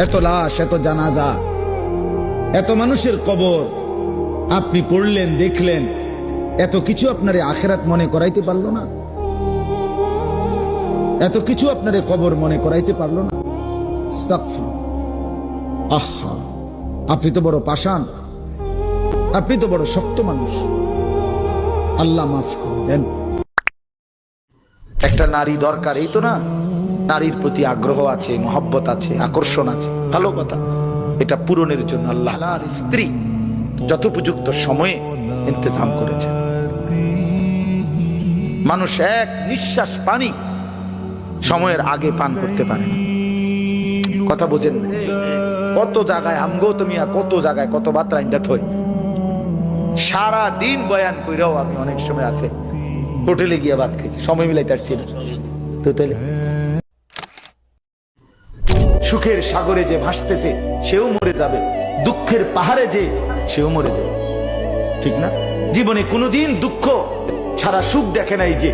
এত লাশ, এত জানাজা, এত মানুষের কবর আপনি পড়লেন, দেখলেন, এত কিছু আপনার আখিরাত মনে করাইতে পারলো না? এত কিছু আপনার কবর মনে করাইতে পারলো না? আহা, আপনি তো বড় পাষাণ, আপনি তো বড় শক্ত মানুষ। আল্লাহ মাফ করে দেন। একটা নারী দরকার, এই তো না? নারীর প্রতি আগ্রহ আছে, মহব্বত আছে, আকর্ষণ আছে, ভালো কথা। এটা পূরণের জন্য আল্লাহ স্ত্রী যথোপযুক্ত সময়ে ইন্তজাম করেছে। মানুষ এক নিঃশ্বাস পানি সময়ের আগে পান করতে পারে না। কথা বোঝেন না? কত জায়গায় আমগো তুমি, কত জায়গায় কত বার্তা ইন্দাত হই, সারা দিন বয়ান কইরাও আমি অনেক সময় আছে হোটেলে গিয়ে ভাত খেয়েছি, সময় মিলাইতে পারছি না। তো তাহলে সুখের সাগরে যে ভাসতেছে সেও মরে যাবে, দুঃখের পাহাড়ে যে সেও মরে যাবে, ঠিক না? জীবনে কোনোদিন দুঃখ ছাড়া সুখ দেখে নাই যে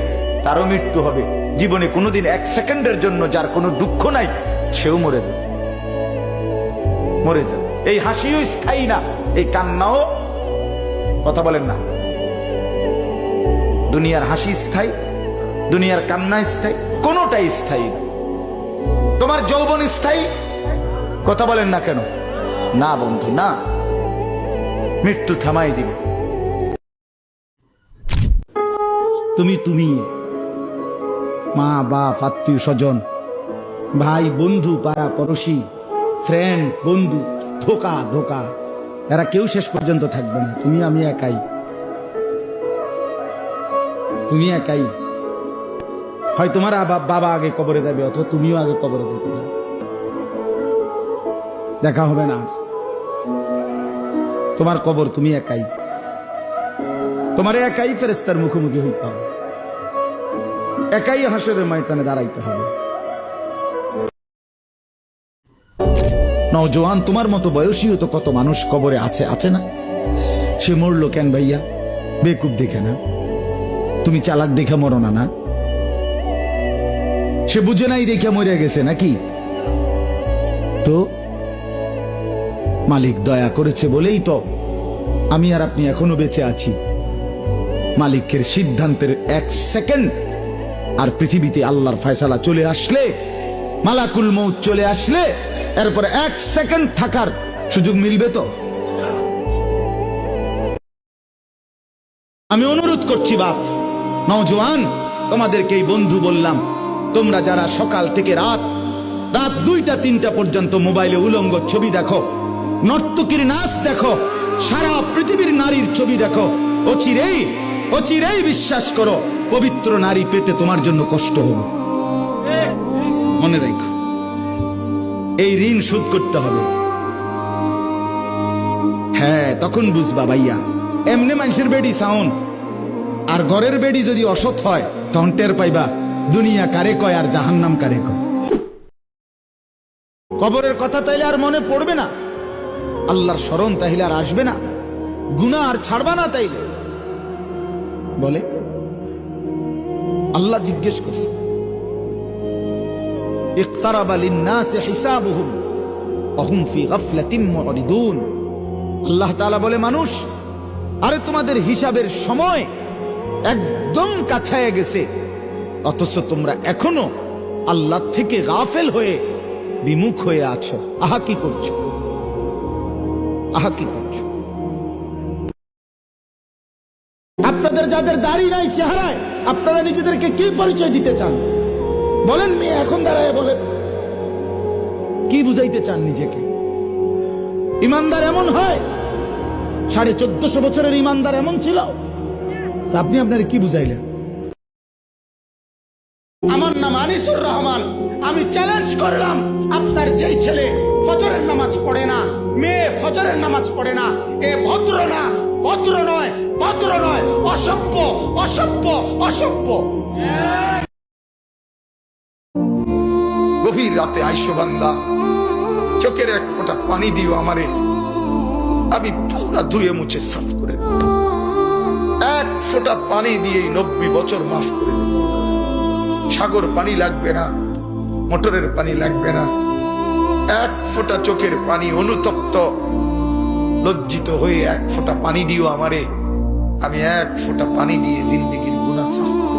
তারও মৃত্যু হবে। জীবনে কোনোদিন এক সেকেন্ডের জন্য যার কোনো দুঃখ নাই সেও মরে যাবে, মরে যাবে। এই হাসিও স্থায়ী না, এই কান্নাও, কথা বলেন না, দুনিয়ার হাসি স্থায়ী, দুনিয়ার কান্না স্থায়ী, কোনোটাই স্থায়ী না। তোমার যৌবন স্থায়ী, কথা বলেন না কেন? না বন্ধু, না, মৃত্যু থামাই দিবে। তুমি মা বাপ, আত্মীয় স্বজন, ভাই বন্ধু, পাড়া পড়োশি, ফ্রেন্ড, বন্ধু, ধোকা ধোকা, এরা কেউ শেষ পর্যন্ত থাকবে না। তুমি আমি একাই, তুমি একাই। হয় তোমার বাবা আগে কবরে যাবে, অথবা তুমিও আগে কবরে যেতে পারো, দেখা হবে না। তোমার কবর তুমি একাই, তোমার একাই ফেরেশতার মুখোমুখি হইতে হবে, একাই হাসরের ময়দানে দাঁড়াইতে হবে। নওজোয়ান, তোমার মতো বয়সীও তো কত মানুষ কবরে আছে, আছে না? সে মরলো কেন ভাইয়া? বেকুব দেখে না? তুমি চালাক দেখে মরো না? না, সে বুঝে নাই দেখে মরে গেছে নাকি? তো মালিক দয়া করেছে বলেই তো আমি আর আপনি এখনো বেঁচে আছি। মালিকের সিদ্ধান্তের এক সেকেন্ড আর পৃথিবীতে আল্লাহর ফয়সালা চলে আসলে, মালাকুল মউত চলে আসলে, এরপরে এক সেকেন্ড থাকার সুযোগ মিলবে তো? আমি অনুরোধ করছি বাপ, নওজোয়ান, তোমাদেরকে এই বন্ধু বললাম, তোমরা যারা সকাল থেকে রাত 2টা 3টা পর্যন্ত মোবাইলে উলঙ্গ ছবি দেখো, নর্তকীর নাচ দেখো, সারা পৃথিবীর নারীর ছবি দেখো, অচিরেই বিশ্বাস করো পবিত্র নারী পেতে তোমার জন্য কষ্ট হবে। মনে রাখো, এই ঋণ শোধ করতে হবে। হ্যাঁ, তখন বুঝবা ভাইয়া। এমনি মানুষের বেডি সাউন্ড আর ঘরের বেডি যদি অসৎ হয়, তখন টের পাইবা দুনিয়া কারে কয় আর জাহান্নাম কারে কয়। কবরের কথা তাইলে আর মনে পড়বে না, আল্লাহর স্মরণ তাইলে আর আসবে না, গুনাহ আর ছাড়বা না তাইলে। বলে আল্লাহ জিজ্ঞেস করছে, ইকতারাবা লিন-নাসি হিসাবুহুম ওয়া হুম ফি গাফলাতিন মুরিদুন। আল্লাহ তাআলা বলে, মানুষ, আরে তোমাদের হিসাবের সময় একদম কাছায় গেছে, অথচ তোমরা এখনো আল্লাহ থেকে গাফেল হয়ে বিমুখ হয়ে আছো। আহা কি করছো, আহা কি করছো? আপনাদের যাদের দাড়ি নাই চেহারায়, আপনারা নিজেদেরকে কি পরিচয় দিতে চান? বলেন, মেয়ে এখন দাঁড়ায় বলেন, কি বুঝাইতে চান নিজেকে? ইমানদার এমন হয়? 1450 বছরের ইমানদার এমন ছিল? আপনি আপনার কি বুঝাইলেন? আমার নাম আনিসুর রহমান, আমি চ্যালেঞ্জ করলাম, আপনার যেই ছেলে ফজরের নামাজ পড়ে না, মেয়ে ফজরের নামাজ পড়ে না, এ ভদ্র না, ভদ্র নয়, ভদ্র নয়, অসভ্য, অসভ্য, অসভ্য। গভীর রাতে আইসো বান্দা, চোখের এক ফোঁটা পানি দিও আমারে, আমি পুরা ধুয়ে মুছে সাফ করে দেব। এক ফোঁটা পানি দিয়ে 90 বছর মাফ করে দেব। সাগর পানি লাগবে না, মোটরের পানি লাগবে না, এক ফোঁটা চোখের পানি অনুতপ্ত লজ্জিত হয়ে এক ফোঁটা পানি দিও আমারে, আমি এক ফোঁটা পানি দিয়ে জিন্দেগির গুনাহ সাফ করব।